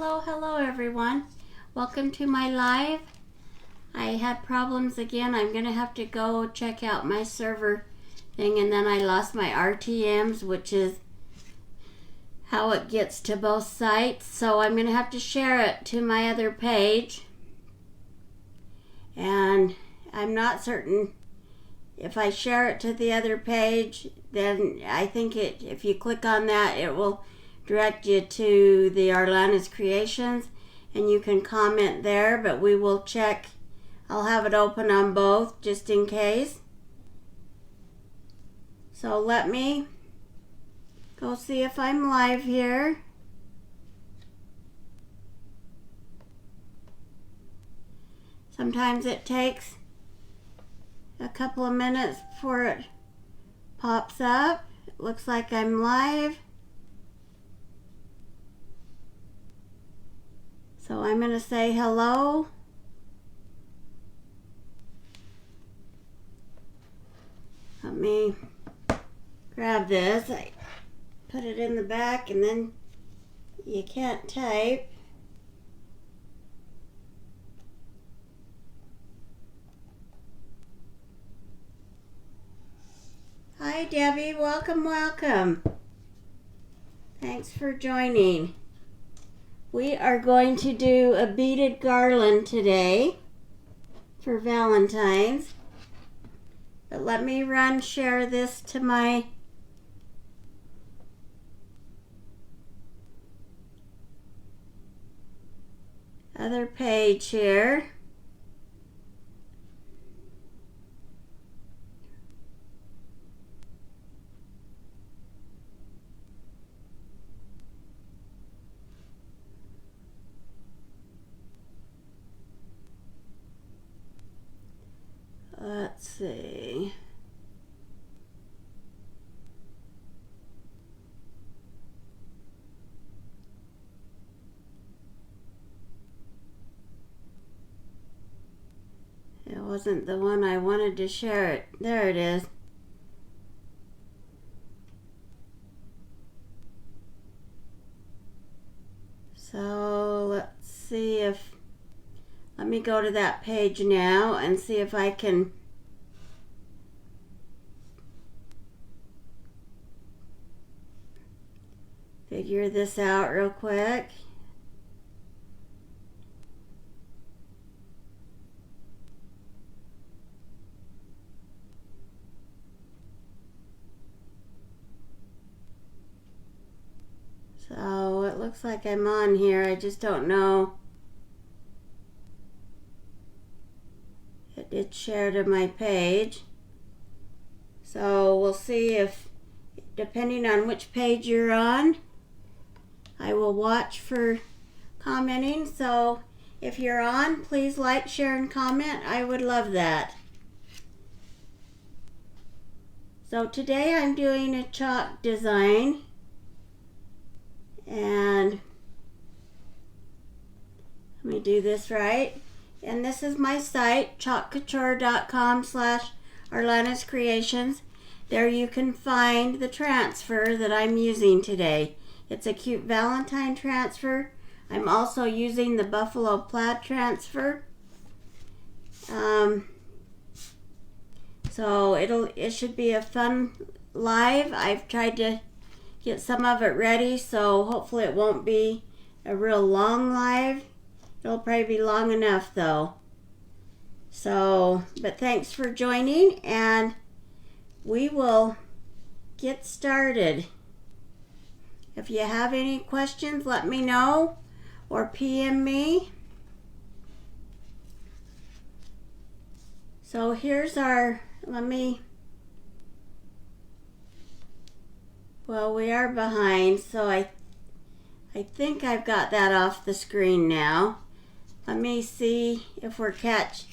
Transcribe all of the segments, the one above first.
Hello everyone. Welcome to my live. I had problems again. I'm gonna have to go check out my server thing, and then I lost my RTMs, which is how it gets to both sites. So I'm gonna have to share it to my other page, and I'm not certain if I share it to the other page, then I think if you click on that, it will direct you to the arlana'screations, and you can comment there, but we will check. I'll have it open on both just in case. So let me go see if I'm live here. Sometimes it takes a couple of minutes before it pops up. It looks like I'm live. So I'm going to say hello. Let me grab this. I put it in the back and then you can't type. Hi Debbie, welcome. Thanks for joining. We are going to do a beaded garland today for Valentine's. But let me share this to my other page here. Let's see. It wasn't the one I wanted to share it. There it is. So let's see if let me go to that page now and see if I can figure this out real quick. So it looks like I'm on here. I just don't know. It did share to my page. So we'll see if, depending on which page you're on, I will watch for commenting. So if you're on, please like, share, and comment. I would love that. So today I'm doing a chalk design. And let me do this right. And this is my site, chalkcouture.com/arlana'screations. There you can find the transfer that I'm using today. It's a cute Valentine transfer. I'm also using the buffalo plaid transfer. So it should be a fun live. I've tried to get some of it ready, so hopefully it won't be a real long live. It'll probably be long enough though. So, but thanks for joining, and we will get started. If you have any questions, let me know or PM me. So here's our, well, we are behind, so I think I've got that off the screen now. Let me see if we're catch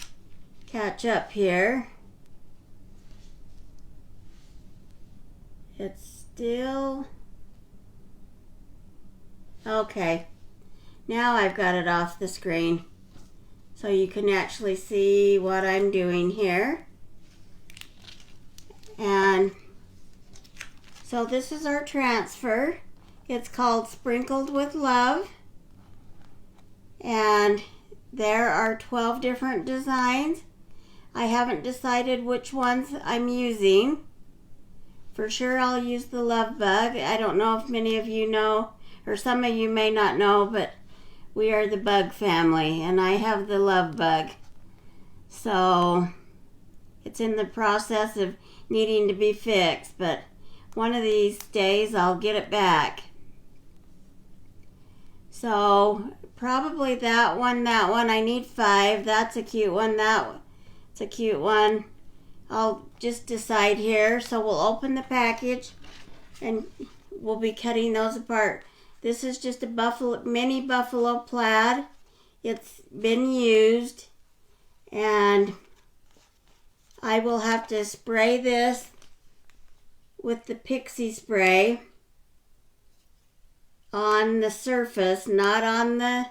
up here. It's still okay. Now I've got it off the screen, so you can actually see what I'm doing here. And so this is our transfer. It's called Sprinkled with Love. and there are 12 different designs. I haven't decided which ones I'm using. For sure I'll use the love bug. I don't know if many of you know, or some of you may not know, but we are the bug family, and I have the love bug. So it's in the process of needing to be fixed, but one of these days I'll get it back. So probably that one. I need 5. That's a cute one. That's a cute one. I'll just decide here. So we'll open the package and we'll be cutting those apart. This is just a mini buffalo plaid. It's been used, and I will have to spray this with the Pixiss spray on the surface, not on the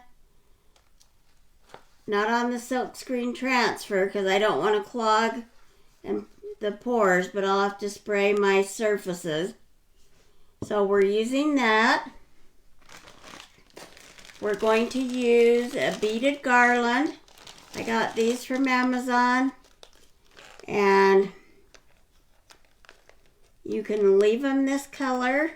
silkscreen transfer, because I don't want to clog the pores, but I'll have to spray my surfaces. So we're using that. We're going to use a beaded garland. I got these from Amazon, and you can leave them this color,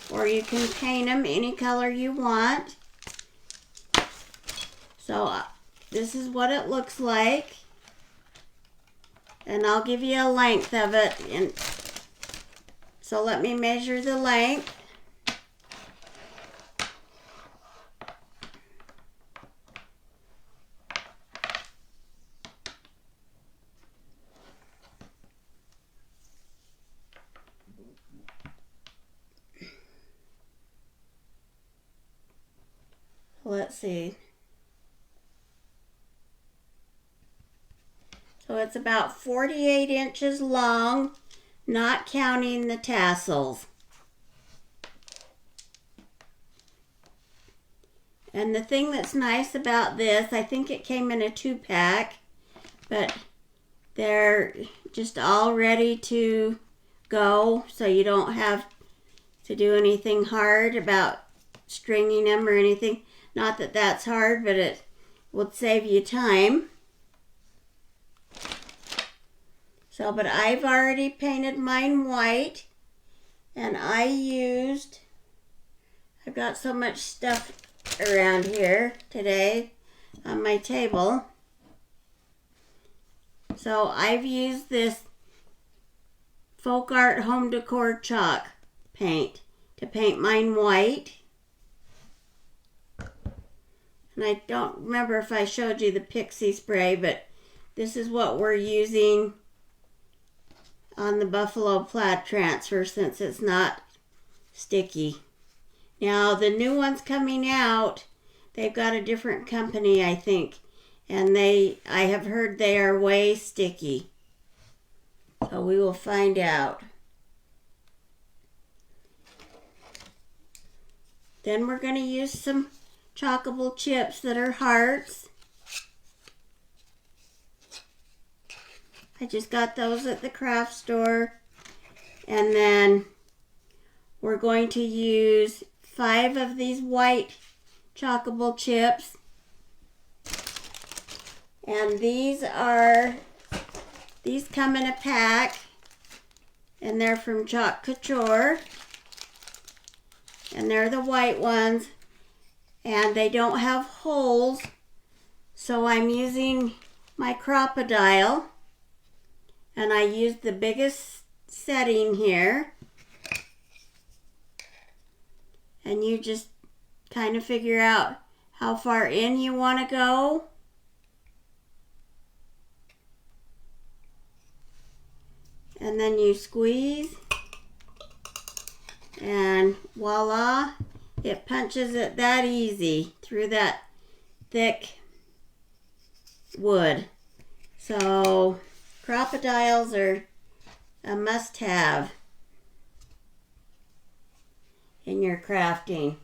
or you can paint them any color you want. So this is what it looks like, and I'll give you a length of it. And so let me measure the length. Let's see. So it's about 48 inches long, not counting the tassels. And the thing that's nice about this, I think it came in a 2-pack, but they're just all ready to go, so you don't have to do anything hard about stringing them or anything. Not that that's hard, but it will save you time. So, but I've already painted mine white, and I've got so much stuff around here today on my table. So I've used this Folk Art Home Decor chalk paint to paint mine white. And I don't remember if I showed you the Pixiss spray, but this is what we're using on the buffalo plaid transfer, since it's not sticky. Now the new ones coming out, they've got a different company, I think, and I have heard they are way sticky. So we will find out. Then we're going to use some chalkable chips that are hearts. I just got those at the craft store. And then we're going to use 5 of these white chalkable chips. And these come in a pack, and they're from Couture. And they're the white ones, and they don't have holes, so I'm using my crocodile, and I used the biggest setting here, and you just kind of figure out how far in you want to go. And then you squeeze, and voila, it punches it that easy through that thick wood. So crocodiles are a must-have in your crafting.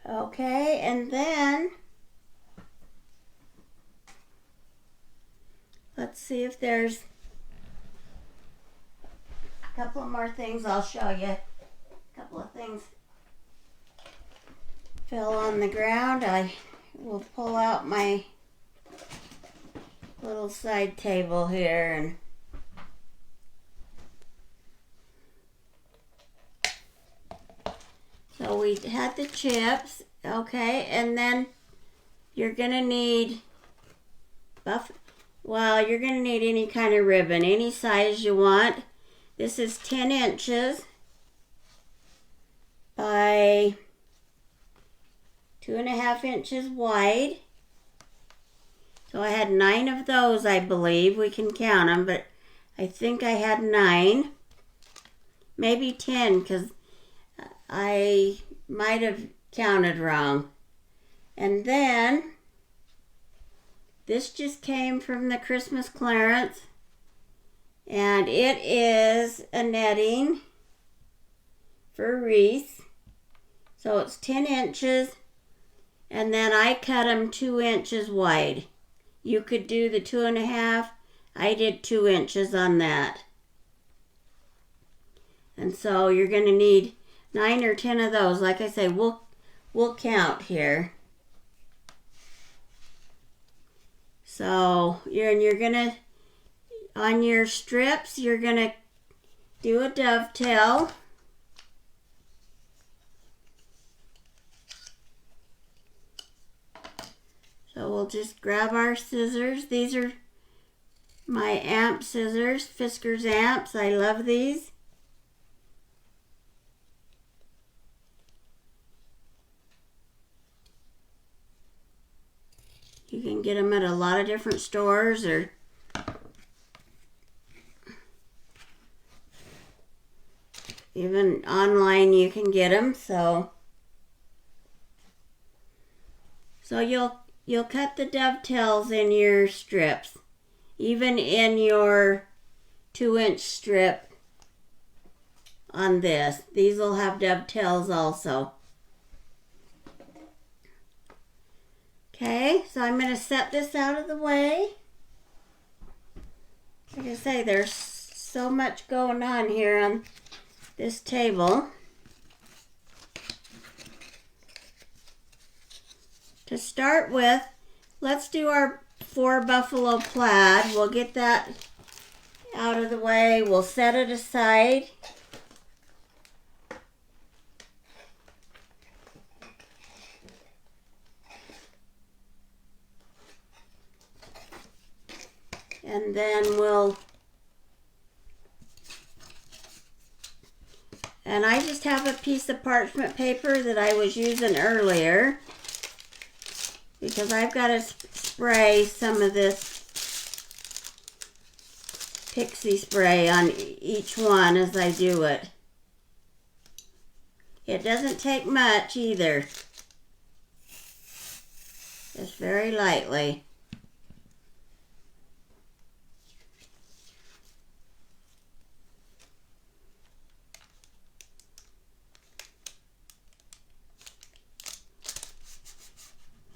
Okay, and then see if there's a couple more things I'll show you. A couple of things fell on the ground. I will pull out my little side table here and so we had the chips, okay, and then you're gonna need you're gonna need any kind of ribbon, any size you want. This is 10 inches by 2.5 inches wide. So I had 9 of those, I believe. We can count them, but I think I had 9. Maybe 10, because I might have counted wrong. And then, this just came from the Christmas clearance. And it is a netting for wreaths. So it's 10 inches. And then I cut them 2 inches wide. You could do the 2.5. I did 2 inches on that. And so you're going to need 9 or 10 of those. Like I say, we'll count here. So you're going to, on your strips, you're going to do a dovetail. So we'll just grab our scissors. These are my amp scissors, Fiskars amps. I love these. You can get them at a lot of different stores or even online you can get them. So you'll cut the dovetails in your strips, even in your 2-inch strip on this. These will have dovetails also. Okay, so I'm going to set this out of the way. Like I say, there's so much going on here on this table. To start with, let's do our 4 buffalo plaid. We'll get that out of the way. We'll set it aside. And then and I just have a piece of parchment paper that I was using earlier, because I've got to spray some of this Pixiss spray on each one as I do it. It doesn't take much either. Just very lightly.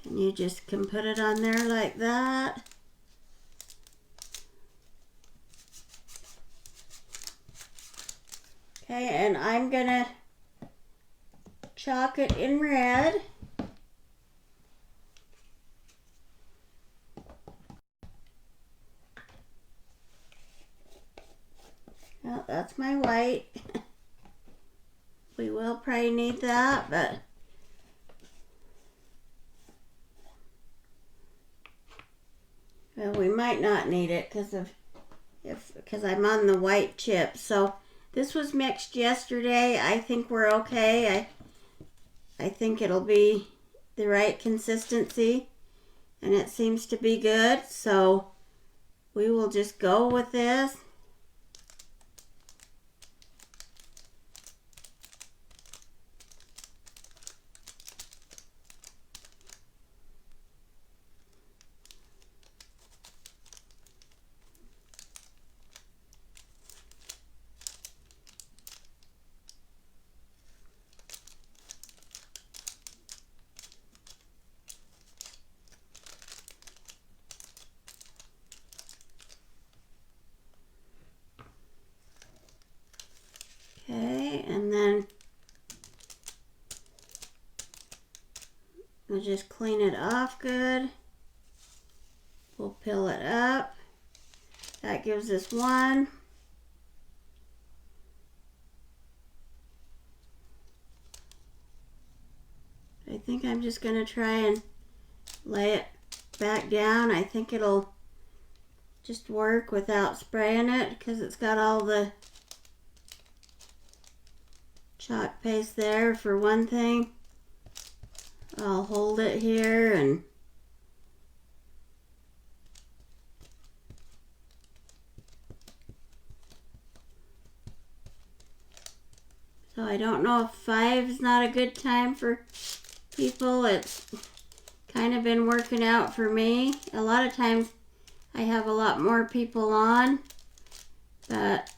And you just can put it on there like that. Okay, and I'm gonna chalk it in red. Well, that's my white. We will probably need that, but well, we might not need it because I'm on the white chip. So this was mixed yesterday. I think we're okay. I think it'll be the right consistency, and it seems to be good. So we will just go with this. Okay, and then we'll just clean it off good. We'll peel it up. That gives us one. I think I'm just going to try and lay it back down. I think it'll just work without spraying it because it's got all the chalk paste there for one thing. I'll hold it here and so I don't know if 5 is not a good time for people. It's kind of been working out for me. A lot of times I have a lot more people on, but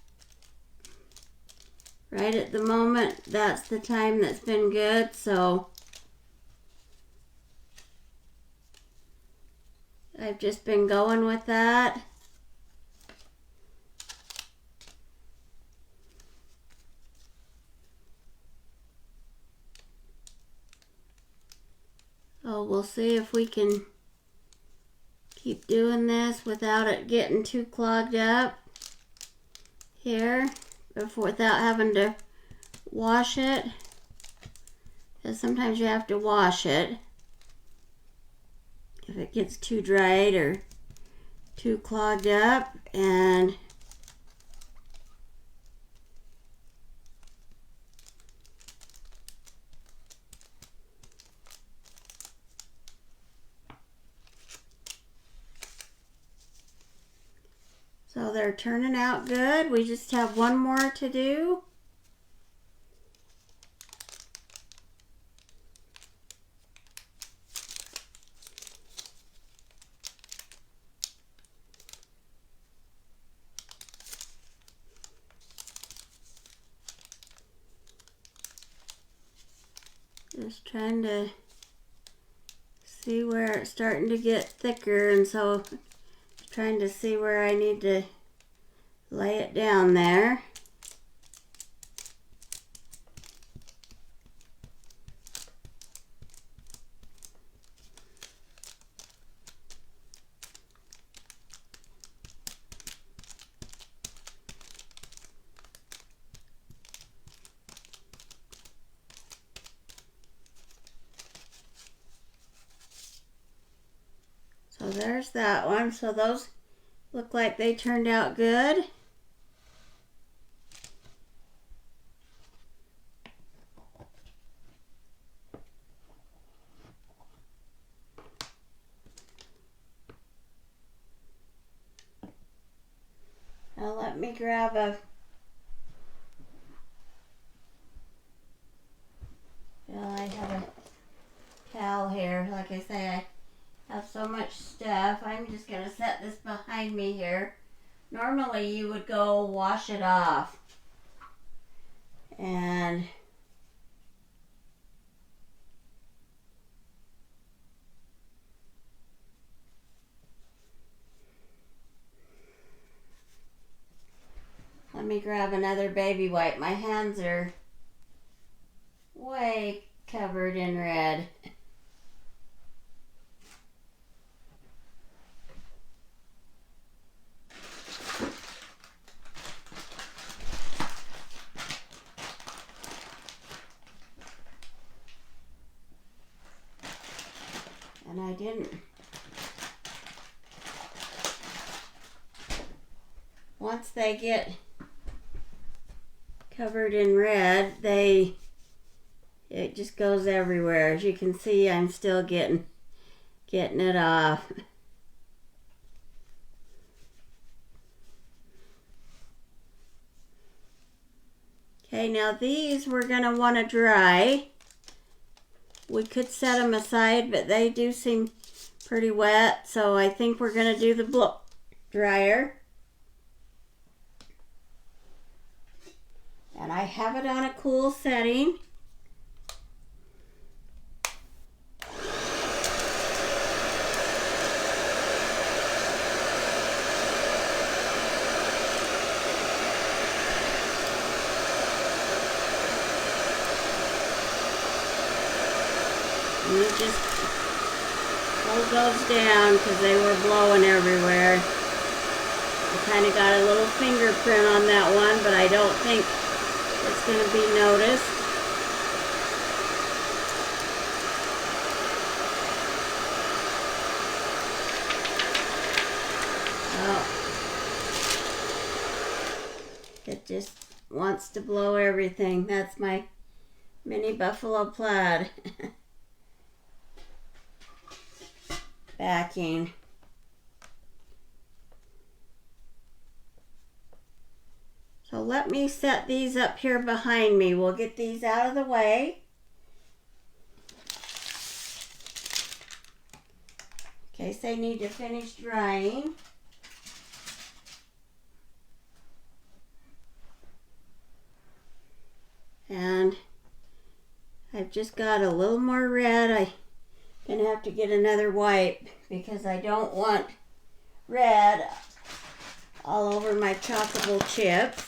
right at the moment that's the time that's been good, so I've just been going with that. So we'll see if we can keep doing this without it getting too clogged up here, without having to wash it, because sometimes you have to wash it if it gets too dried or too clogged up. And so they're turning out good. We just have one more to do. Just trying to see where it's starting to get thicker, and so trying to see where I need to lay it down there. So there's that one. So those look like they turned out good. Now let me grab a I have a towel here. Like I say, I have so much stuff. I'm just going to set this behind me here. Normally you would go wash it off. And let me grab another baby wipe. My hands are way covered in red. And I didn't. Once they get covered in red, it just goes everywhere. As you can see, I'm still getting it off. Okay, now these we're going to want to dry. We could set them aside, but they do seem pretty wet, so I think we're going to do the blow dryer. And I have it on a cool setting. And you just hold those down because they were blowing everywhere. I kind of got a little fingerprint on that one, but I don't think it's going to be noticed. It just wants to blow everything. That's my mini buffalo plaid backing. So let me set these up here behind me. We'll get these out of the way. In case they need to finish drying. And I've just got a little more red. I'm going to have to get another wipe because I don't want red all over my choppable chips.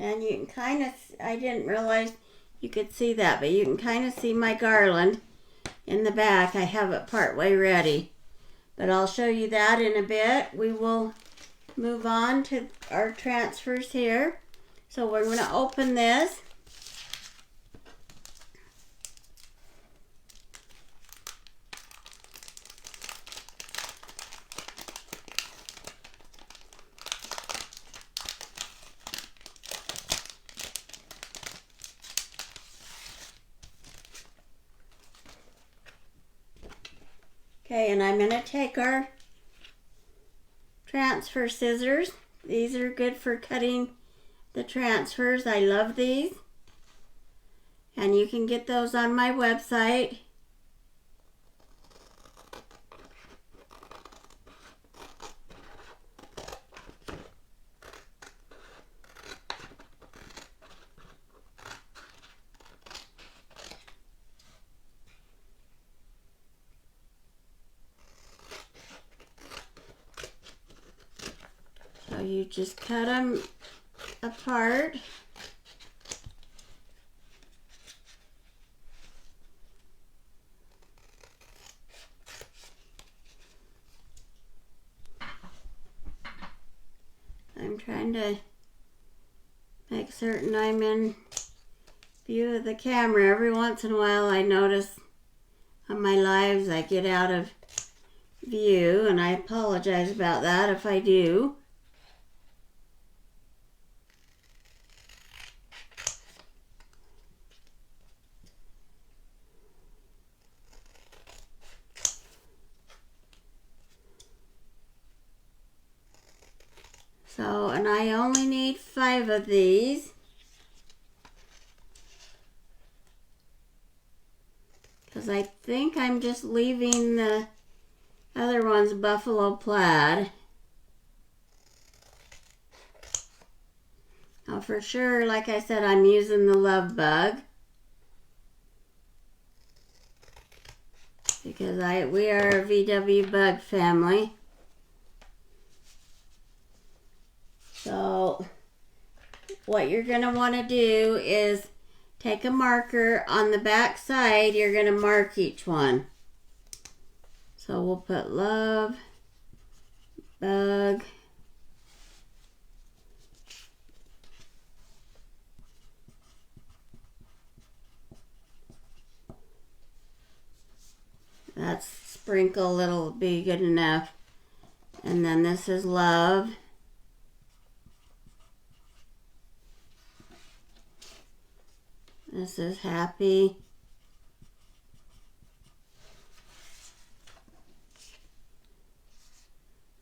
And you can kind of, I didn't realize you could see that, but you can kind of see my garland in the back. I have it part way ready, but I'll show you that in a bit. We will move on to our transfers here. So we're going to open this. Okay, and I'm going to take our transfer scissors. These are good for cutting the transfers. I love these. And you can get those on my website. So you just cut them apart. I'm trying to make certain I'm in view of the camera. Every once in a while I notice on my lives I get out of view, and I apologize about that if I do. So, and I only need 5 of these. Because I think I'm just leaving the other ones buffalo plaid. Now for sure, like I said, I'm using the Love Bug. Because we are a VW Bug family. So what you're going to want to do is take a marker on the back side. You're going to mark each one. So we'll put Love Bug. That's sprinkle, it'll be good enough. And then this is Love. This is Happy.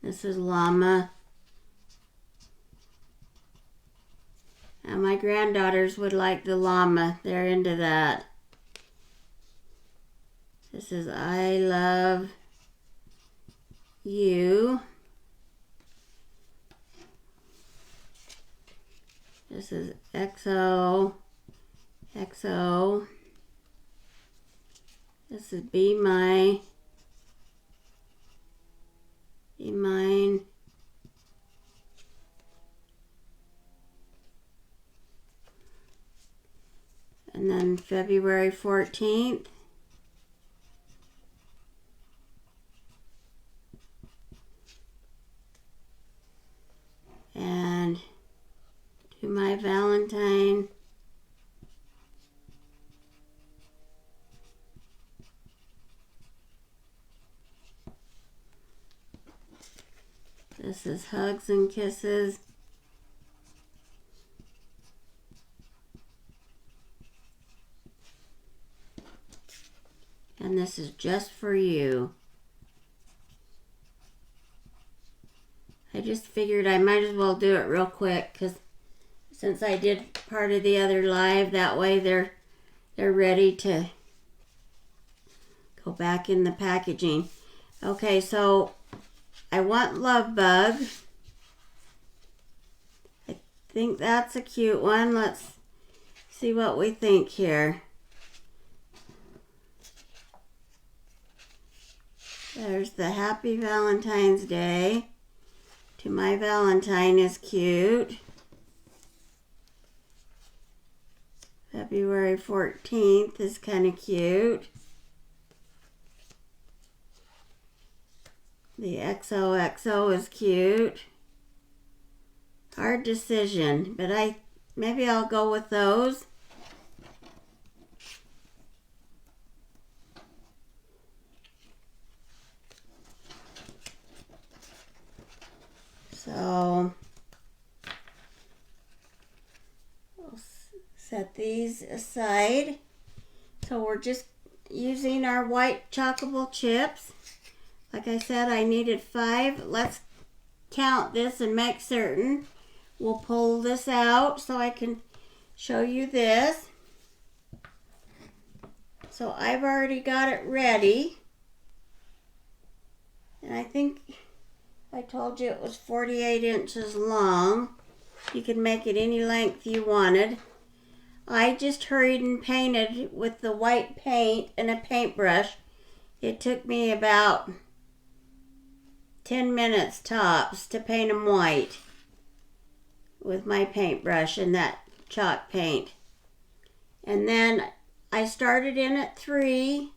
This is Llama. And my granddaughters would like the llama. They're into that. This is I Love You. This is XO. XO. This is Be Mine. And then February 14th. And To My Valentine. This is Hugs and Kisses. And this is Just For You. I just figured I might as well do it real quick because since I did part of the other live, that way they're ready to go back in the packaging. Okay, so I want Love Bug. I think that's a cute one. Let's see what we think here. There's the Happy Valentine's Day. To My Valentine is cute. February 14th is kind of cute. The XOXO is cute. Hard decision, but maybe I'll go with those. So we'll set these aside. So we're just using our white chockable chips. Like I said, I needed 5. Let's count this and make certain. We'll pull this out so I can show you this. So I've already got it ready. And I think I told you it was 48 inches long. You can make it any length you wanted. I just hurried and painted with the white paint and a paintbrush. It took me about 10 minutes tops to paint them white with my paintbrush and that chalk paint. And then I started in at 3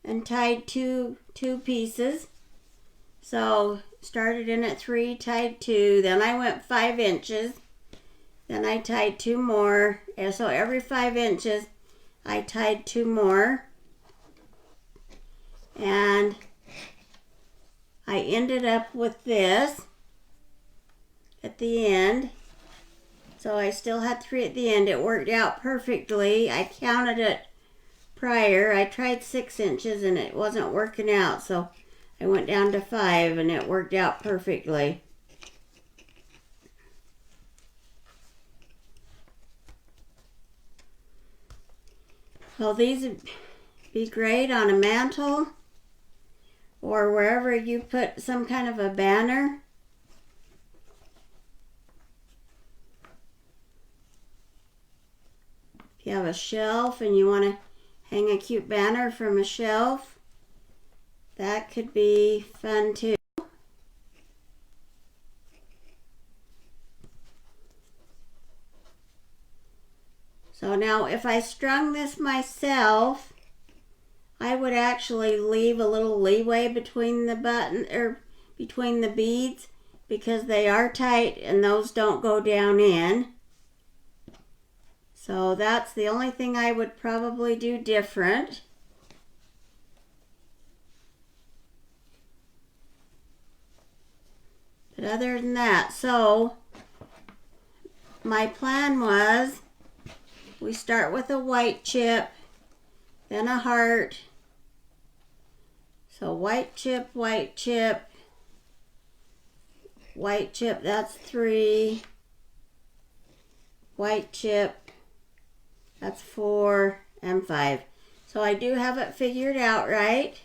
and tied two pieces. So started in at 3, tied 2, then I went 5 inches, then I tied 2 more, and so every 5 inches I tied 2 more, and I ended up with this at the end. So I still had 3 at the end. It worked out perfectly. I counted it prior. I tried 6 inches and it wasn't working out, so I went down to 5 and it worked out perfectly. Well, these would be great on a mantle or wherever you put some kind of a banner. If you have a shelf and you want to hang a cute banner from a shelf, that could be fun too. So now if I strung this myself, I would actually leave a little leeway between the between the beads because they are tight and those don't go down in. So that's the only thing I would probably do different. But other than that, so my plan was we start with a white chip, then a heart. So white chip, white chip, white chip, that's 3. White chip, that's 4 and 5. So I do have it figured out, right?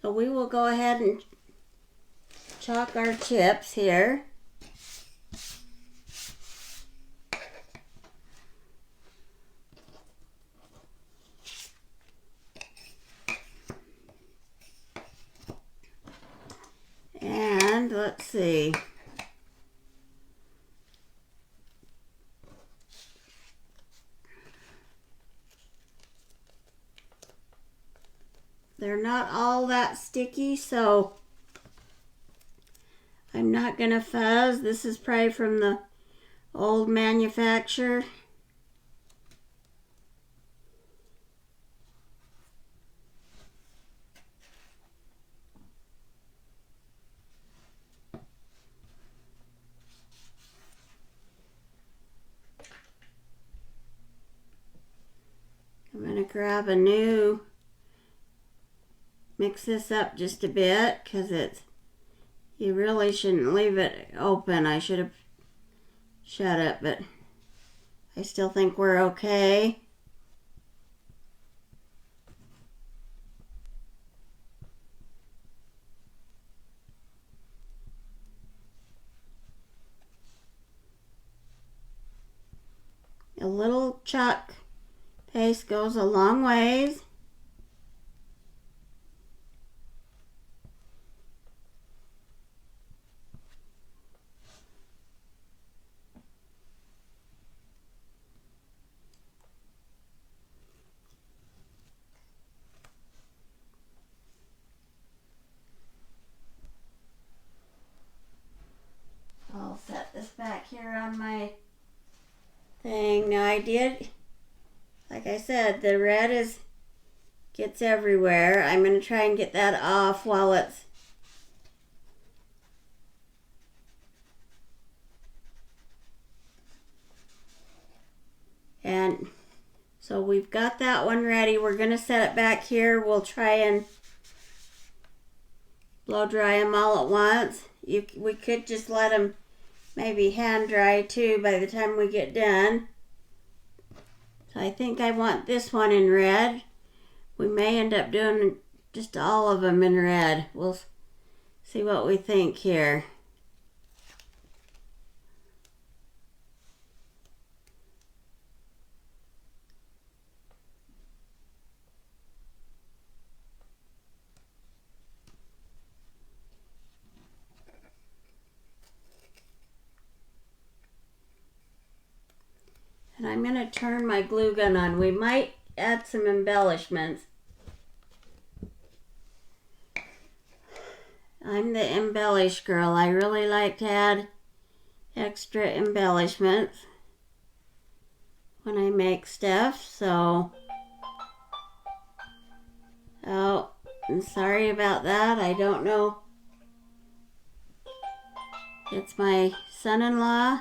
So we will go ahead and chalk our chips here. let's see. They're not all that sticky, so I'm not going to fuzz. This is probably from the old manufacturer. I'm going to grab a new, mix this up just a bit because you really shouldn't leave it open. I should have shut it, but I still think we're okay. A little chalk paste goes a long ways. I'll set this back here on my thing. Now I did, like I said, the red gets everywhere. I'm going to try and get that off while it's and so we've got that one ready. We're going to set it back here. We'll try and blow dry them all at once. We could just let them maybe hand dry too by the time we get done. So I think I want this one in red. We may end up doing just all of them in red. We'll see what we think here. And I'm going to turn my glue gun on. We might add some embellishments. I'm the embellish girl. I really like to add extra embellishments when I make stuff. So, oh, I'm sorry about that. I don't know. It's my son-in-law.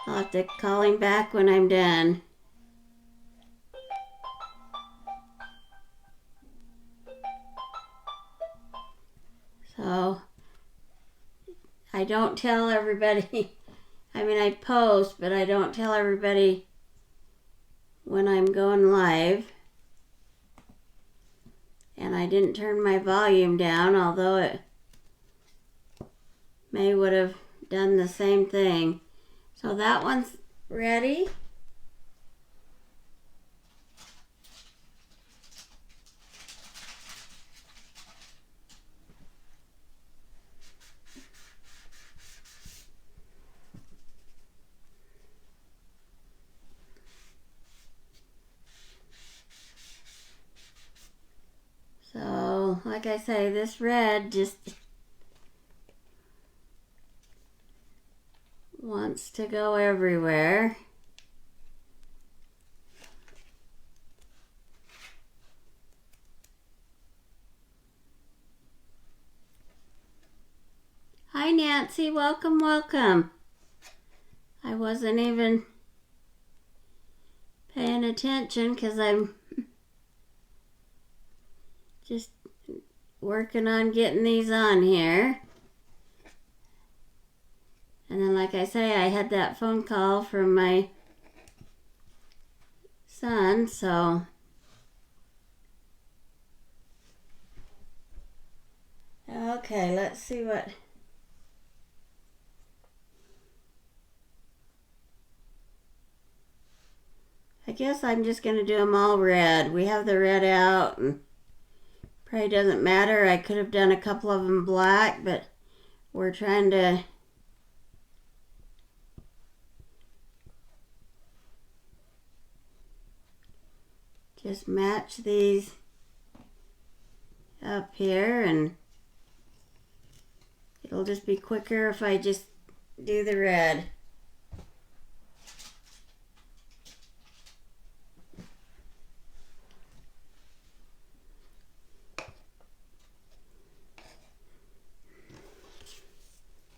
I'll have to call him back when I'm done. So, I don't tell everybody, I mean I post, but I don't tell everybody when I'm going live. And I didn't turn my volume down, although it may would have done the same thing. So that one's ready. So, like I say, this red just wants to go everywhere. Hi Nancy, welcome, welcome. I wasn't even paying attention because I'm just working on getting these on here. And then, like I say, I had that phone call from my son, so okay, let's see what I guess I'm just going to do them all red. We have the red out, and probably doesn't matter. I could have done a couple of them black, but we're trying to just match these up here, and it'll just be quicker if I just do the red.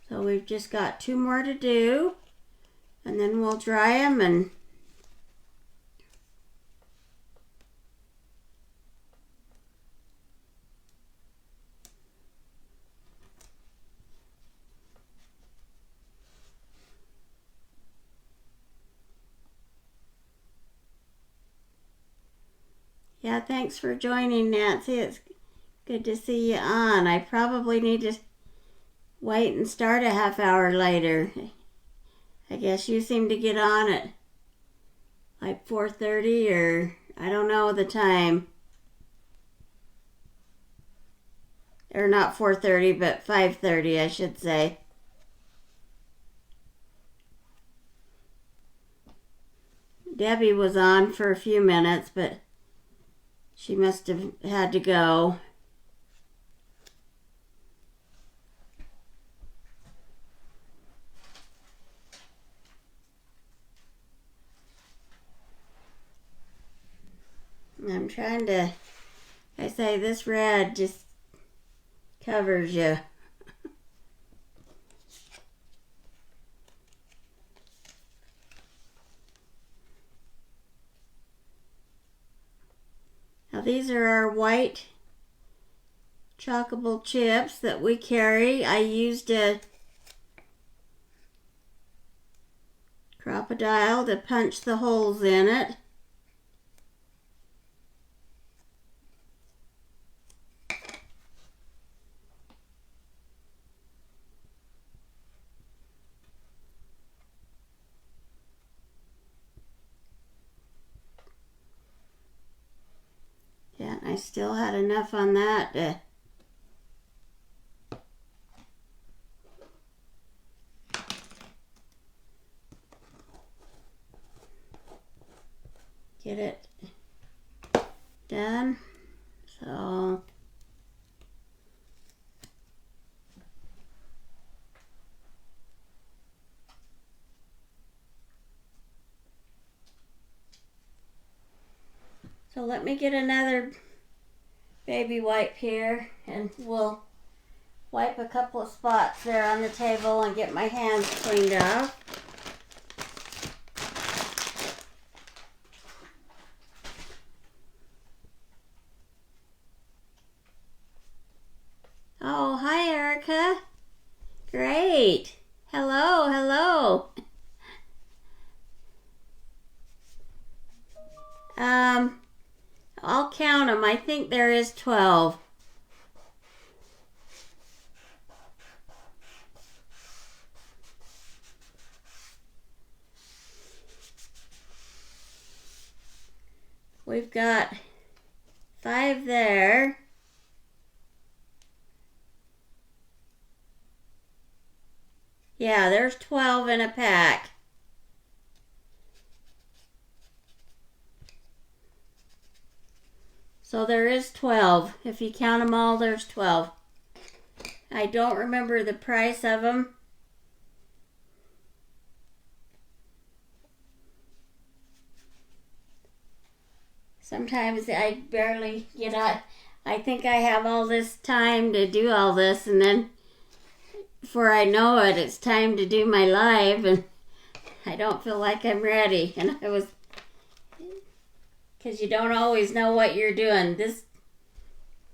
So we've just got 2 more to do, and then we'll dry them. And yeah, thanks for joining, Nancy. It's good to see you on. I probably need to wait and start a half hour later. I guess you seem to get on at like 4:30, or I don't know the time. Or not 4:30, but 5:30, I should say. Debbie was on for a few minutes, but she must have had to go. I'm trying to, I say this red just covers you. Now these are our white chalkable chips that we carry. I used a crocodile to punch the holes in it. Yeah, I still had enough on that to get it done. So let me get another baby wipe here, and we'll wipe a couple of spots there on the table and get my hands cleaned off. Oh, hi Erica. Great. Hello, hello. I'll count them. I think there is 12. We've got 5 there. Yeah, there's 12 in a pack. So there is 12. If you count them all, there's 12. I don't remember the price of them. Sometimes I barely get out. I think I have all this time to do all this, and then before I know it, it's time to do my live, and I don't feel like I'm ready. And I was, because you don't always know what you're doing.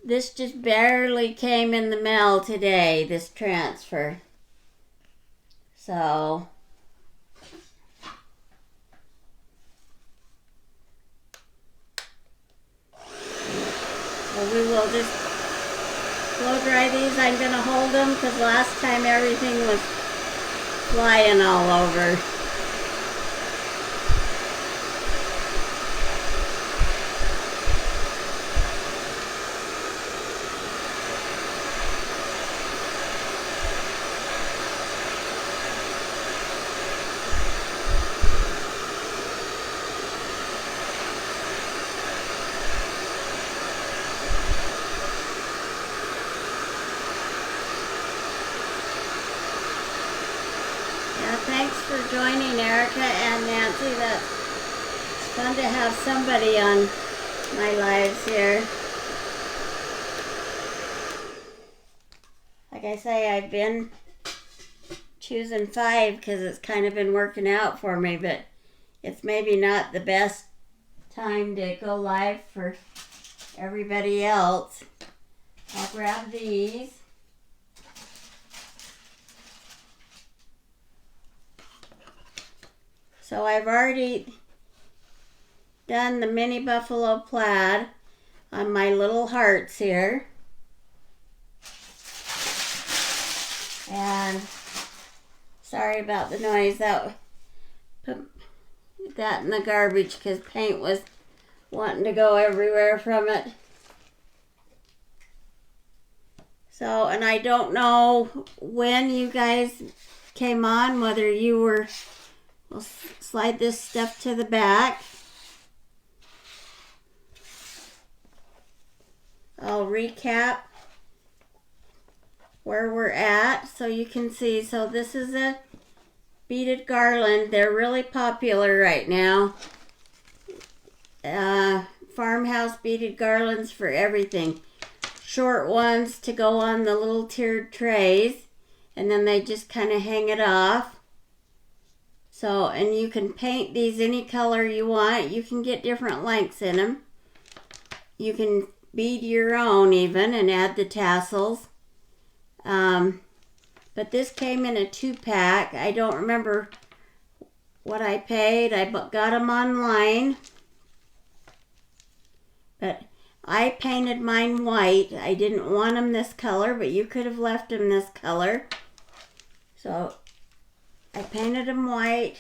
This just barely came in the mail today, this transfer. So we will just blow dry these. I'm going to hold them because last time everything was flying all over. joining, Erica and Nancy. It's fun to have somebody on my lives here. Like I say, I've been choosing 5 because it's kind of been working out for me, but it's maybe not the best time to go live for everybody else. I'll grab these. So I've already done the mini buffalo plaid on my little hearts here. And sorry about the noise. Put that in the garbage because paint was wanting to go everywhere from it. So, and I don't know when you guys came on, whether you were, we'll slide this stuff to the back. I'll recap where we're at so you can see. So this is a beaded garland. They're really popular right now. Farmhouse beaded garlands for everything. Short ones to go on the little tiered trays, and then they just kind of hang it off. So, and you can paint these any color you want. You can get different lengths in them. You can bead your own even and add the tassels. But this came in a 2-pack. I don't remember what I paid. I got them online. But I painted mine white. I didn't want them this color, but you could have left them this color. So I painted them white.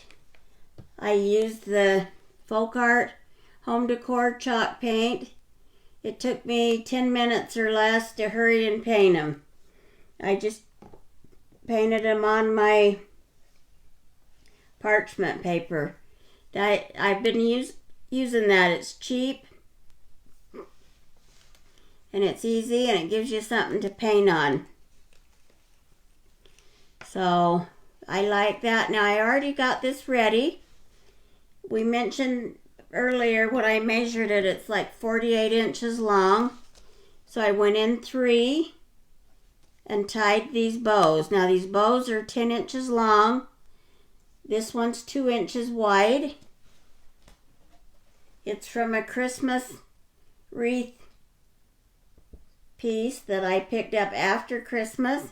I used the Folk Art Home Decor chalk paint. It took me 10 minutes or less to hurry and paint them. I just painted them on my parchment paper. I've been using that. It's cheap. And it's easy, and it gives you something to paint on. So I like that. Now I already got this ready. We mentioned earlier when I measured it, it's like 48 inches long. So I went in 3 and tied these bows. Now these bows are 10 inches long. This one's 2 inches wide. It's from a Christmas wreath piece that I picked up after Christmas.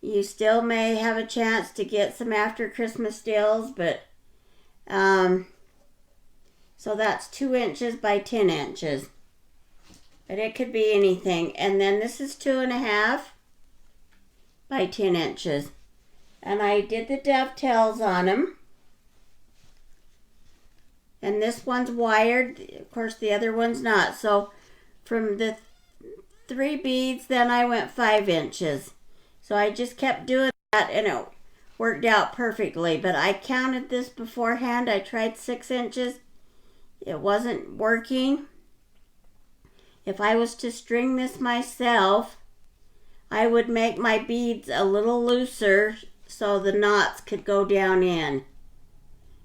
You still may have a chance to get some after Christmas deals, but so that's 2 inches by 10 inches. But it could be anything. And then this is 2.5 by 10 inches. And I did the dovetails on them. And this one's wired. Of course, the other one's not. So from the 3 beads, then I went 5 inches. So I just kept doing that, and it worked out perfectly. But I counted this beforehand. I tried 6 inches. It wasn't working. If I was to string this myself, I would make my beads a little looser so the knots could go down in,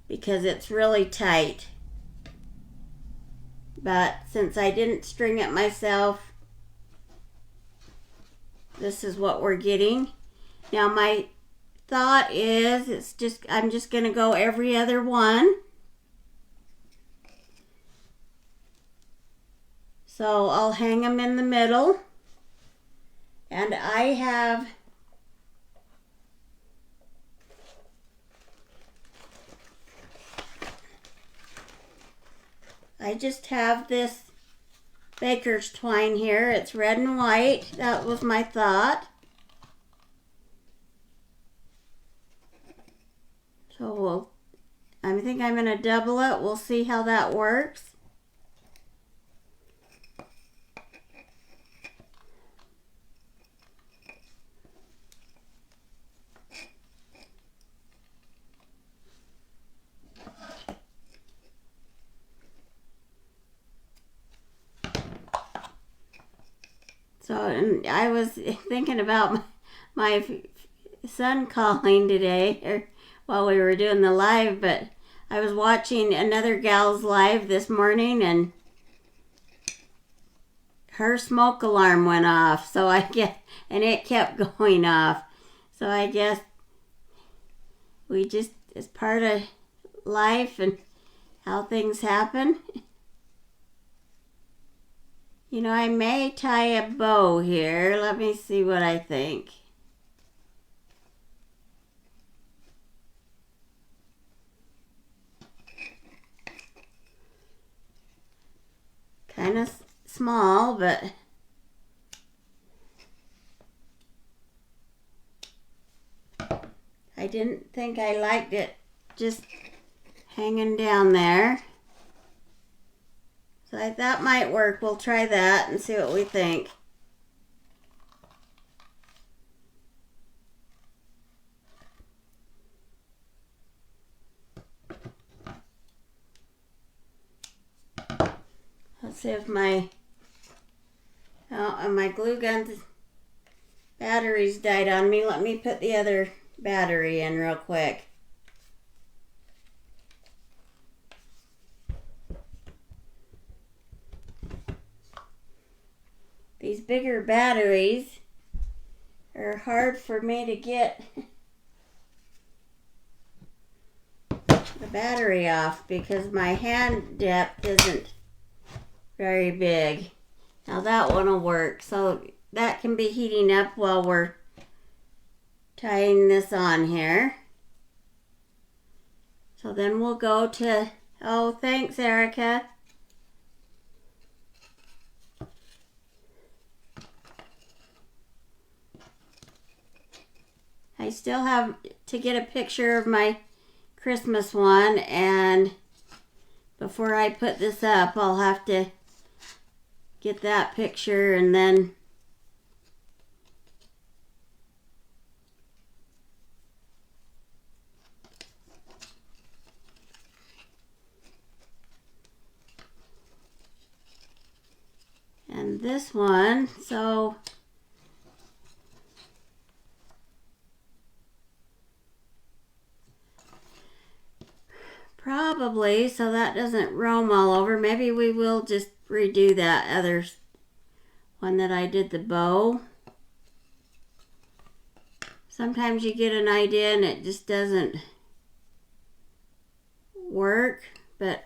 because it's really tight. But since I didn't string it myself, this is what we're getting. Now my thought is, I'm just going to go every other one. So I'll hang them in the middle. And I just have this baker's twine here. It's red and white. That was my thought. So I think I'm going to double it. We'll see how that works. So, and I was thinking about my son calling today, or while we were doing the live, but I was watching another gal's live this morning and her smoke alarm went off, so I guess, and it kept going off. So I guess we just, it's part of life and how things happen. You know, I may tie a bow here. Let me see what I think. Kind of small, but I didn't think I liked it just hanging down there. So that might work. We'll try that and see what we think. Let's see if my glue gun's batteries died on me. Let me put the other battery in real quick. These bigger batteries are hard for me to get the battery off because my hand depth isn't very big. Now that one will work. So that can be heating up while we're tying this on here. So then we'll go to, oh, thanks, Erica. I still have to get a picture of my Christmas one, and before I put this up, I'll have to get that picture and then and this one, so probably, so that doesn't roam all over. Maybe we will just redo that other one that I did the bow. Sometimes you get an idea and it just doesn't work, but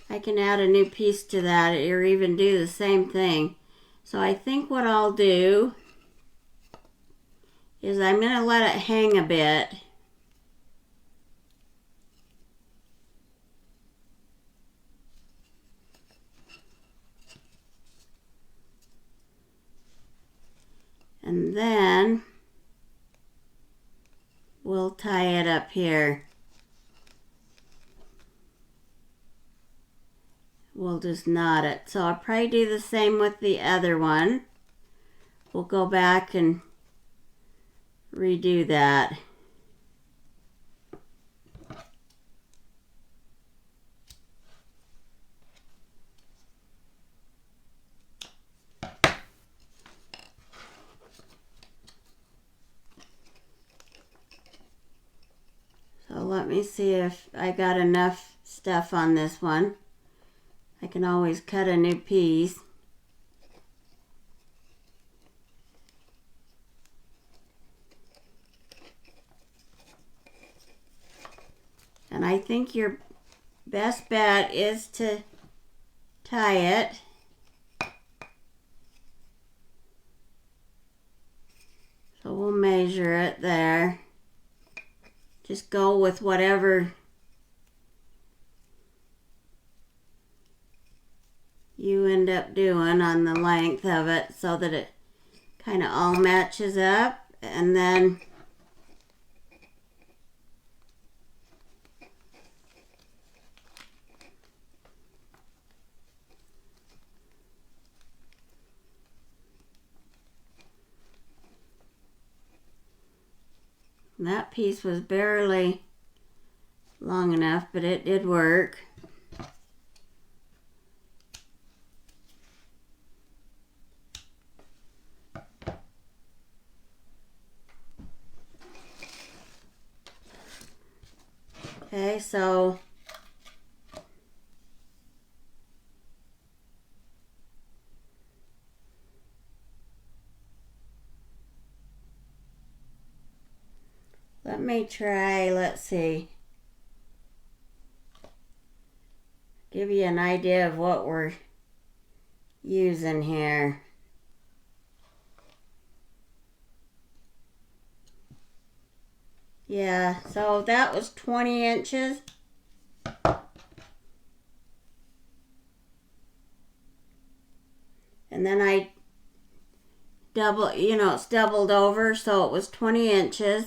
I can add a new piece to that or even do the same thing. So I think what I'll do is I'm going to let it hang a bit. And then we'll tie it up here. We'll just knot it. So I'll probably do the same with the other one. We'll go back and redo that. So let me see if I got enough stuff on this one. I can always cut a new piece. And I think your best bet is to tie it. So we'll measure it there. Just go with whatever you end up doing on the length of it so that it kind of all matches up. And then that piece was barely long enough, but it did work. Okay, so let me try, let's see, give you an idea of what we're using here. Yeah, so that was 20 inches. And then I double, you know, it's doubled over, so it was 20 inches.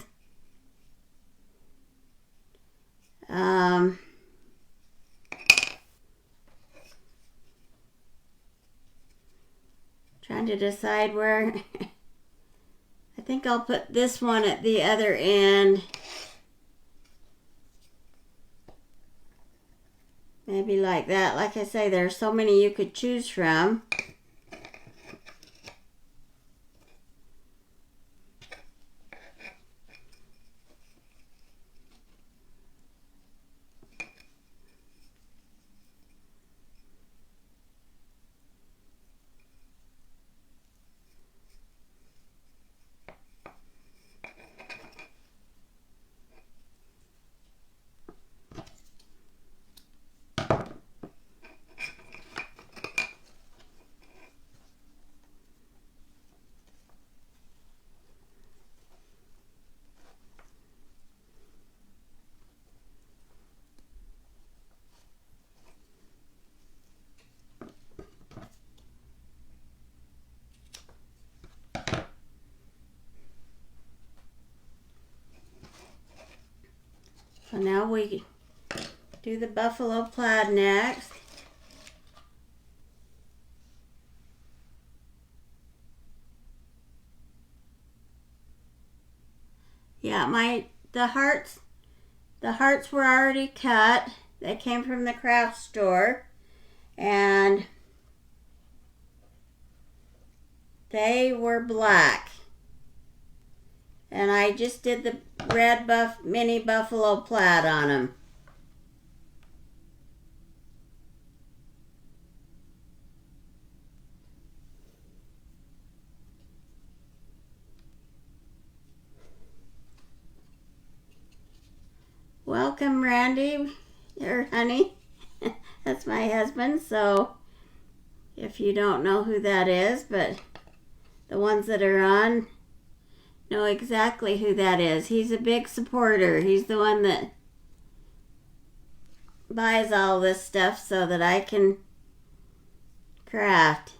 Trying to decide where. I think I'll put this one at the other end. Maybe like that. Like I say, there's so many you could choose from. So now we do the buffalo plaid next. Yeah, the hearts were already cut. They came from the craft store, and they were black. And I just did the red mini buffalo plaid on them. Welcome, Randy, or honey. That's my husband, so if you don't know who that is, but the ones that are on know exactly who that is. He's a big supporter. He's the one that buys all this stuff so that I can craft.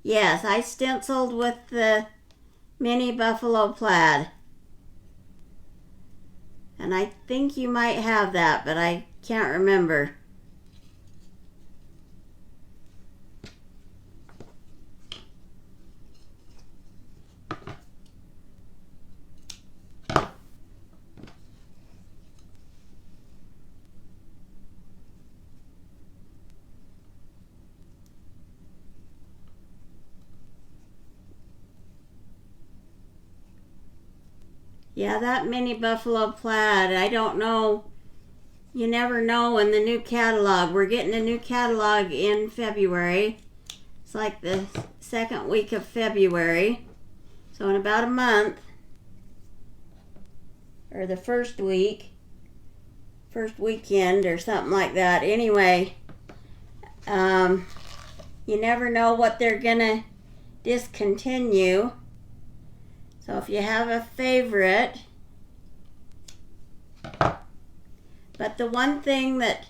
Yes, I stenciled with the mini buffalo plaid. And I think you might have that, but I can't remember. Yeah, that mini buffalo plaid, I don't know. You never know in the new catalog. We're getting a new catalog in February. It's like the second week of February. So in about a month, or the first weekend or something like that. Anyway, you never know what they're gonna discontinue. So if you have a favorite, but the one thing that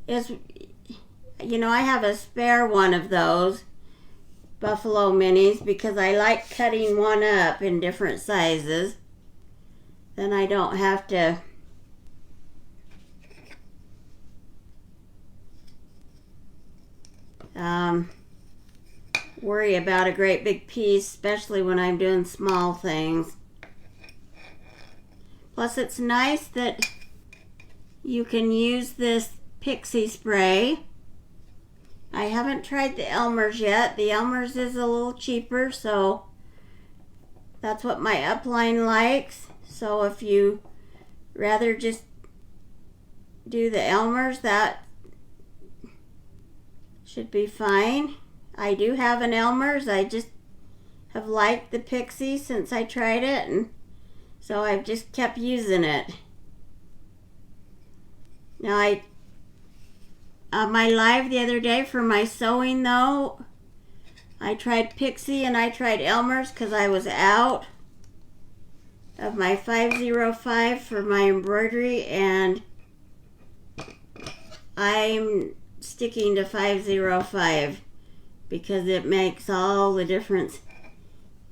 is, you know, I have a spare one of those buffalo minis because I like cutting one up in different sizes. Then I don't have to worry about a great big piece, especially when I'm doing small things. Plus, it's nice that you can use this Pixiss spray. I haven't tried the Elmer's yet. The Elmer's is a little cheaper, so that's what my upline likes. So if you rather just do the Elmer's, that should be fine. I do have an Elmer's. I just have liked the Pixiss since I tried it, and so I've just kept using it. Now on my live the other day for my sewing though, I tried Pixiss and I tried Elmer's because I was out of my 505 for my embroidery, and I'm sticking to 505 because it makes all the difference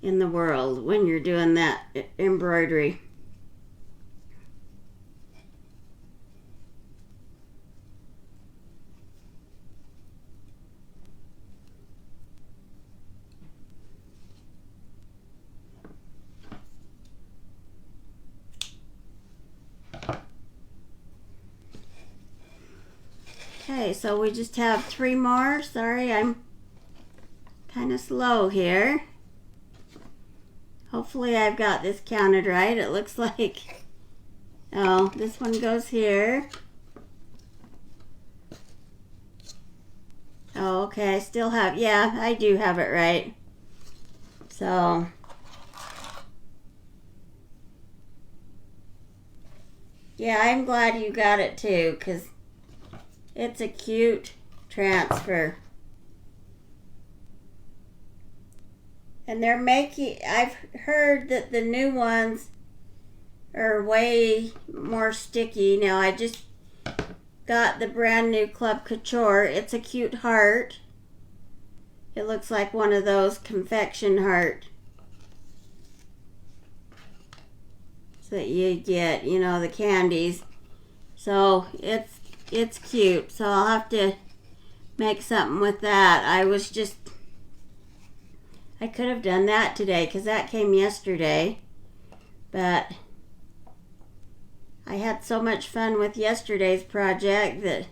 in the world when you're doing that embroidery. Okay, so we just have 3 more. Sorry, I'm kind of slow here. Hopefully I've got this counted right. It looks like, oh, this one goes here. Oh, okay, I still have, yeah, I do have it right. So, yeah, I'm glad you got it too, because it's a cute transfer. And they're making, I've heard that the new ones are way more sticky. Now I just got the brand new Club Couture. It's a cute heart. It looks like one of those confection heart that you get, you know, the candies. So it's cute. So I'll have to make something with that. I could have done that today because that came yesterday, but I had so much fun with yesterday's project that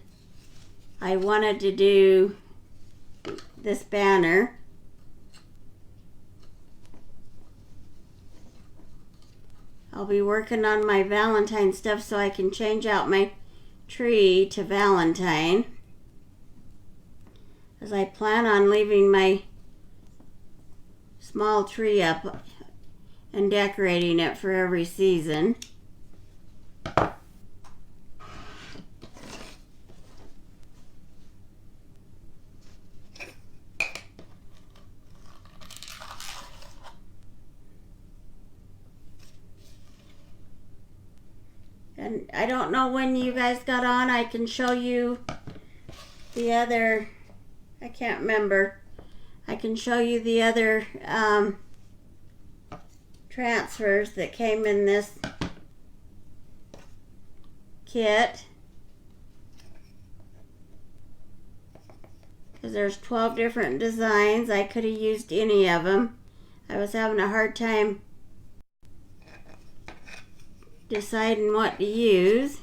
I wanted to do this banner. I'll be working on my Valentine stuff so I can change out my tree to Valentine, as I plan on leaving my small tree up and decorating it for every season. And I don't know when you guys got on. I can show you the other, I can't remember. I can show you the other transfers that came in this kit. Because there's 12 different designs. I could have used any of them. I was having a hard time deciding what to use.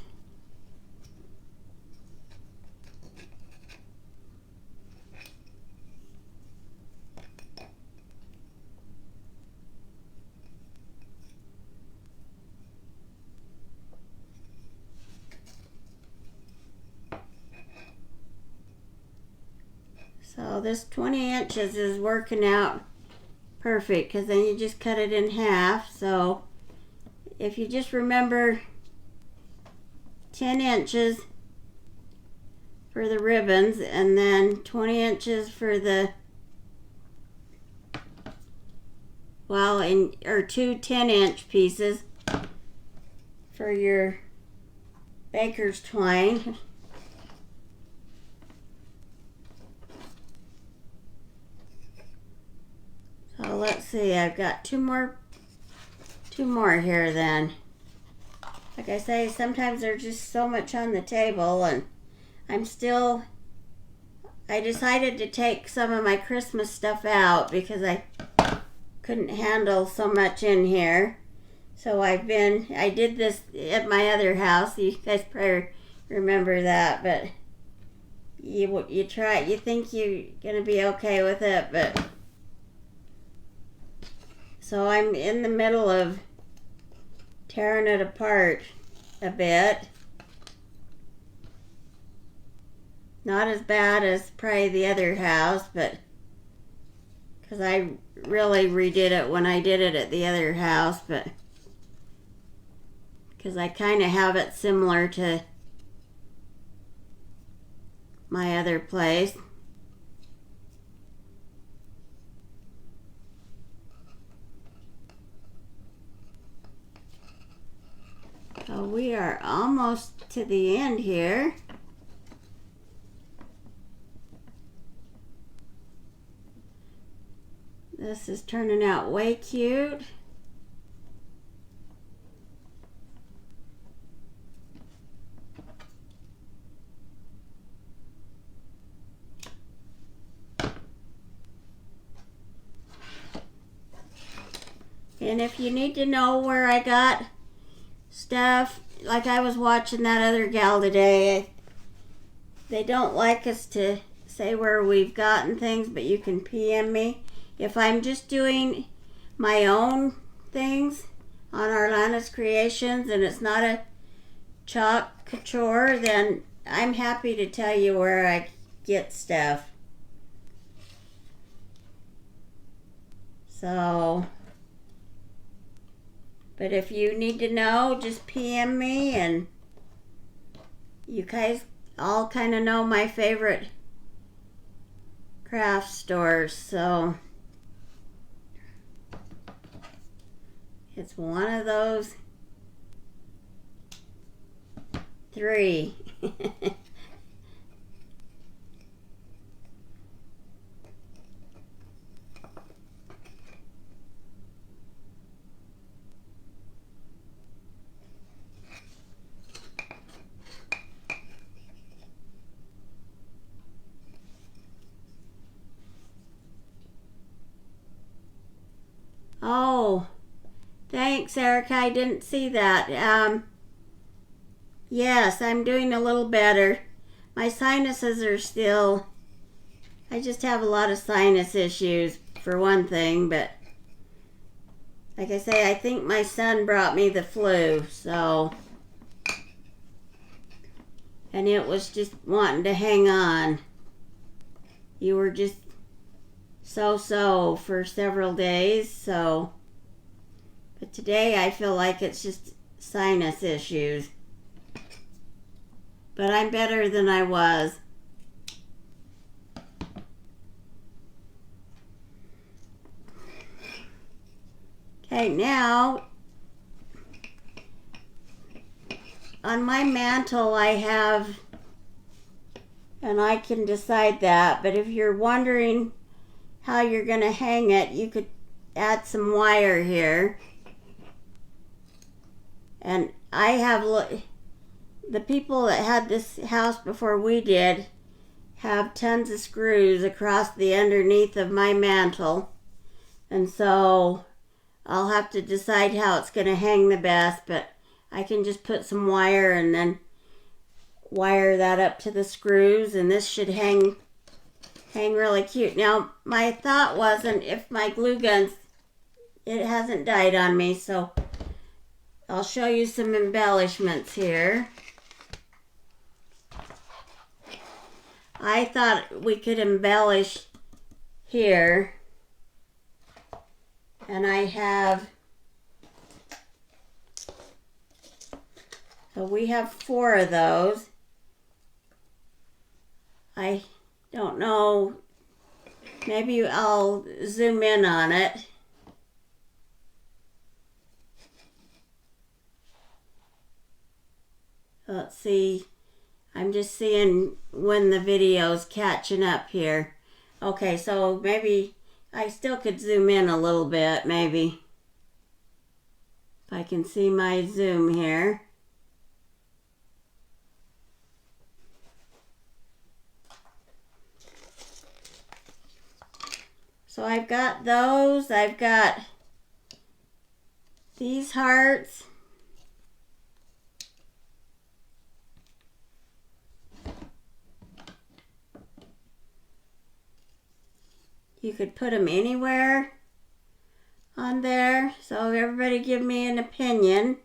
So this 20 inches is working out perfect because then you just cut it in half. So if you just remember 10 inches for the ribbons and then 20 inches for the, well, or two 10-inch pieces for your baker's twine. So let's see, I've got two more here then. Like I say, sometimes there's just so much on the table, and I decided to take some of my Christmas stuff out because I couldn't handle so much in here. So I did this at my other house. You guys probably remember that, but you try it, you think you're gonna be okay with it, but – so I'm in the middle of tearing it apart a bit. Not as bad as probably the other house, but because I really redid it when I did it at the other house, but because I kind of have it similar to my other place. So we are almost to the end here. This is turning out way cute. And if you need to know where I got stuff, like I was watching that other gal today, they don't like us to say where we've gotten things, but you can PM me. If I'm just doing my own things on arlana'screations and it's not a chalk couture, then I'm happy to tell you where I get stuff. So, but if you need to know, just PM me, and you guys all kind of know my favorite craft stores, so it's one of those three. Oh, thanks, Erica. I didn't see that. Yes, I'm doing a little better. My sinuses are still... I just have a lot of sinus issues, for one thing, but like I say, I think my son brought me the flu, so... And it was just wanting to hang on. You were just so for several days, so... But today I feel like it's just sinus issues. But I'm better than I was. Okay, now on my mantle I have, and I can decide that, but if you're wondering how you're going to hang it, you could add some wire here. And I have, the people that had this house before we did have tons of screws across the underneath of my mantle. And so I'll have to decide how it's going to hang the best, but I can just put some wire and then wire that up to the screws, and this should hang really cute. Now, my thought wasn't, if my glue guns, it hasn't died on me, so I'll show you some embellishments here. I thought we could embellish here, and I have, so we have 4 of those. I don't know, maybe I'll zoom in on it. Let's see, I'm just seeing when the video's catching up here. Okay, so maybe I still could zoom in a little bit, maybe. If I can see my zoom here. So I've got those, I've got these hearts. You could put them anywhere on there, so everybody give me an opinion.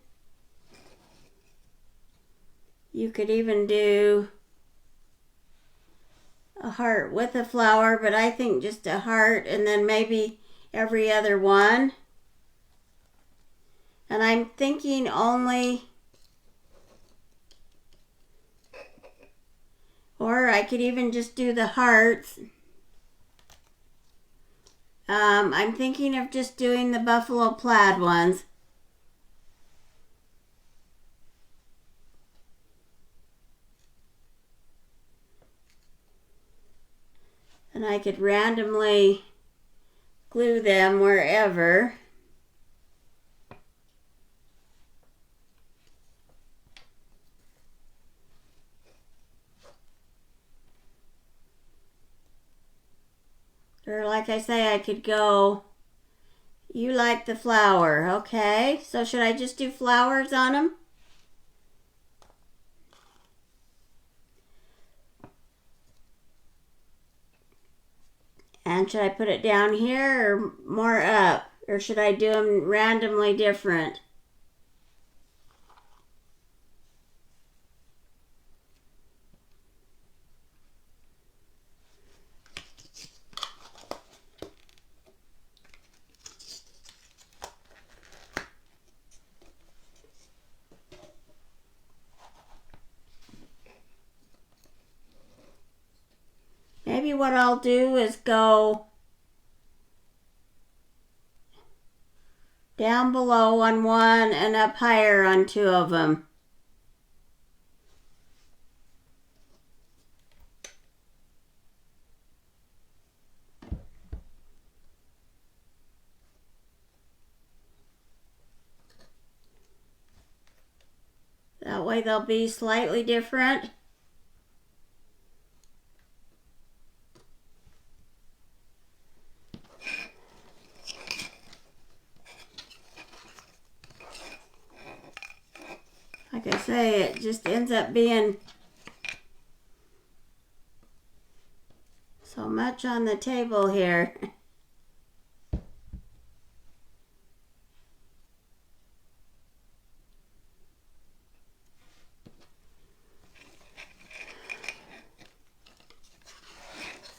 You could even do a heart with a flower, but I think just a heart and then maybe every other one. And I'm thinking only, or I could even just do the hearts. I'm thinking of just doing the buffalo plaid ones. And I could randomly glue them wherever. Or like I say, I could go, you like the flower, okay? So should I just do flowers on them? And should I put it down here or more up? Or should I do them randomly different? Maybe what I'll do is go down below on one and up higher on two of them. That way they'll be slightly different. Like I say, it just ends up being so much on the table here.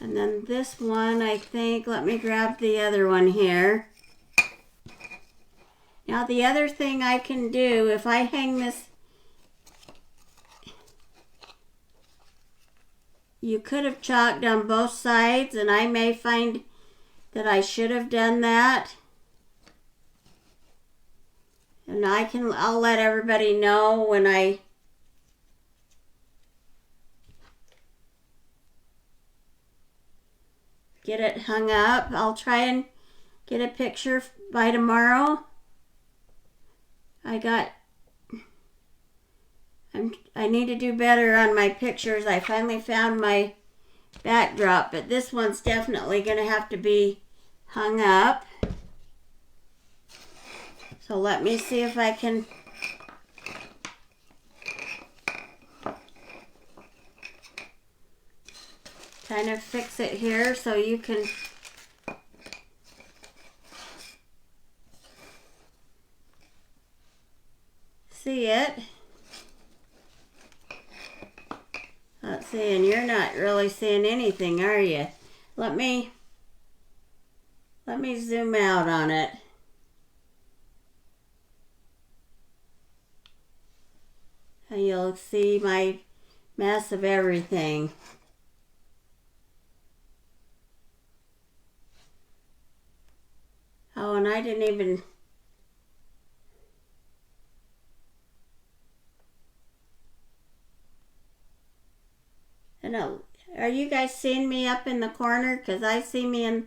And then this one, I think, let me grab the other one here. Now the other thing I can do, if I hang this, you could have chalked on both sides, and I may find that I should have done that. And I'll let everybody know when I get it hung up. I'll try and get a picture by tomorrow. I need to do better on my pictures. I finally found my backdrop, but this one's definitely going to have to be hung up. So let me see if I can kind of fix it here so you can see it. Let's see, and you're not really seeing anything, are you? Let me zoom out on it. And you'll see my mess of everything. Oh, and I didn't even... Are you guys seeing me up in the corner? Because I see me in the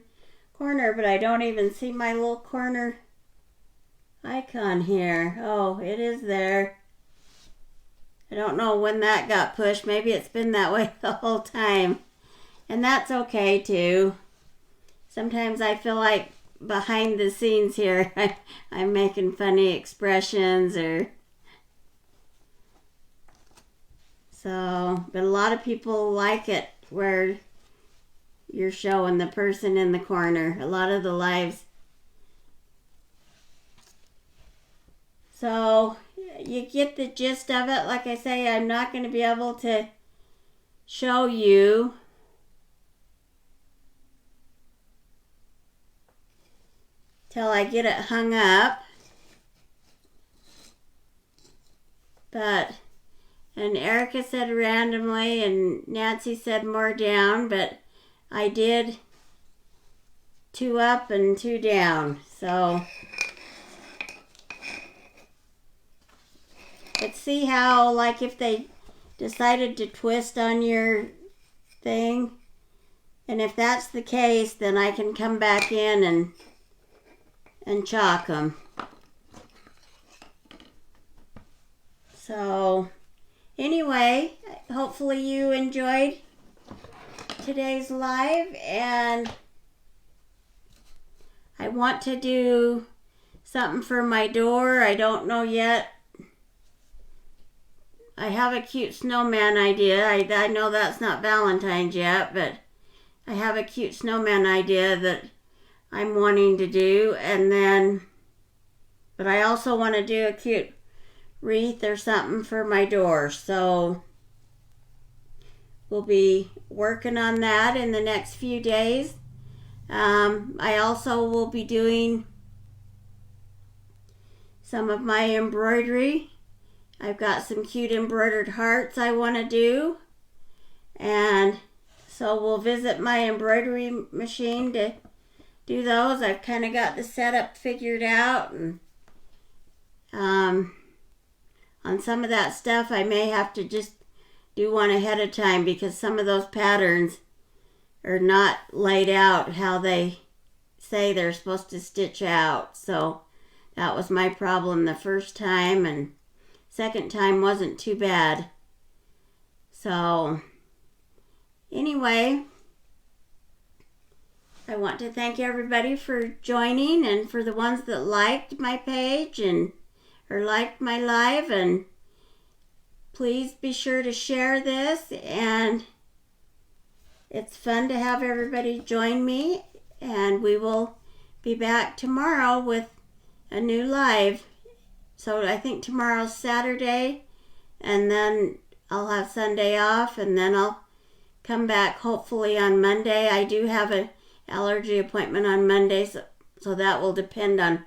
corner, but I don't even see my little corner icon here. Oh, it is there. I don't know when that got pushed. Maybe it's been that way the whole time. And that's okay too. Sometimes I feel like behind the scenes here, I'm making funny expressions or... So, but a lot of people like it where you're showing the person in the corner. A lot of the lives. So, you get the gist of it. Like I say, I'm not going to be able to show you till I get it hung up. But, and Erica said randomly, and Nancy said more down, but I did 2 up and 2 down. So let's see how, like, if they decided to twist on your thing, and if that's the case, then I can come back in and chalk them. So anyway, hopefully you enjoyed today's live, and I want to do something for my door. I don't know yet. I have a cute snowman idea. I know that's not Valentine's yet, but I have a cute snowman idea that I'm wanting to do, and then, but I also want to do a cute wreath or something for my door. So we'll be working on that in the next few days. I also will be doing some of my embroidery. I've got some cute embroidered hearts I want to do, and so we'll visit my embroidery machine to do those. I've kind of got the setup figured out, and on some of that stuff I may have to just do one ahead of time, because some of those patterns are not laid out how they say they're supposed to stitch out. So that was my problem the first time, and second time wasn't too bad. So anyway, I want to thank everybody for joining, and for the ones that liked my page or liked my live, and please be sure to share this. And it's fun to have everybody join me, and we will be back tomorrow with a new live. So I think tomorrow's Saturday, and then I'll have Sunday off, and then I'll come back hopefully on Monday. I do have an allergy appointment on Monday, so that will depend on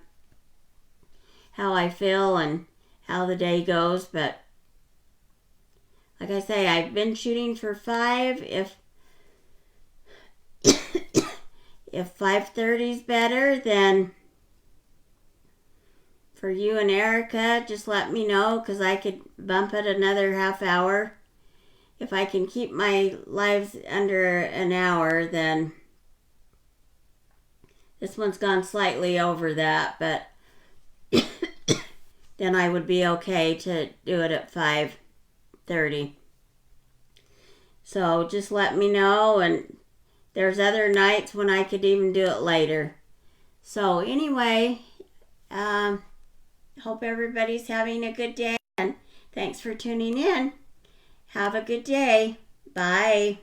how I feel and how the day goes. But like I say, I've been shooting for 5. If 5:30 is better, then for you and Erica, just let me know, because I could bump it another half hour. If I can keep my lives under an hour, then this one's gone slightly over that, but then I would be okay to do it at 5:30. So just let me know, and there's other nights when I could even do it later. So anyway, hope everybody's having a good day, and thanks for tuning in. Have a good day. Bye.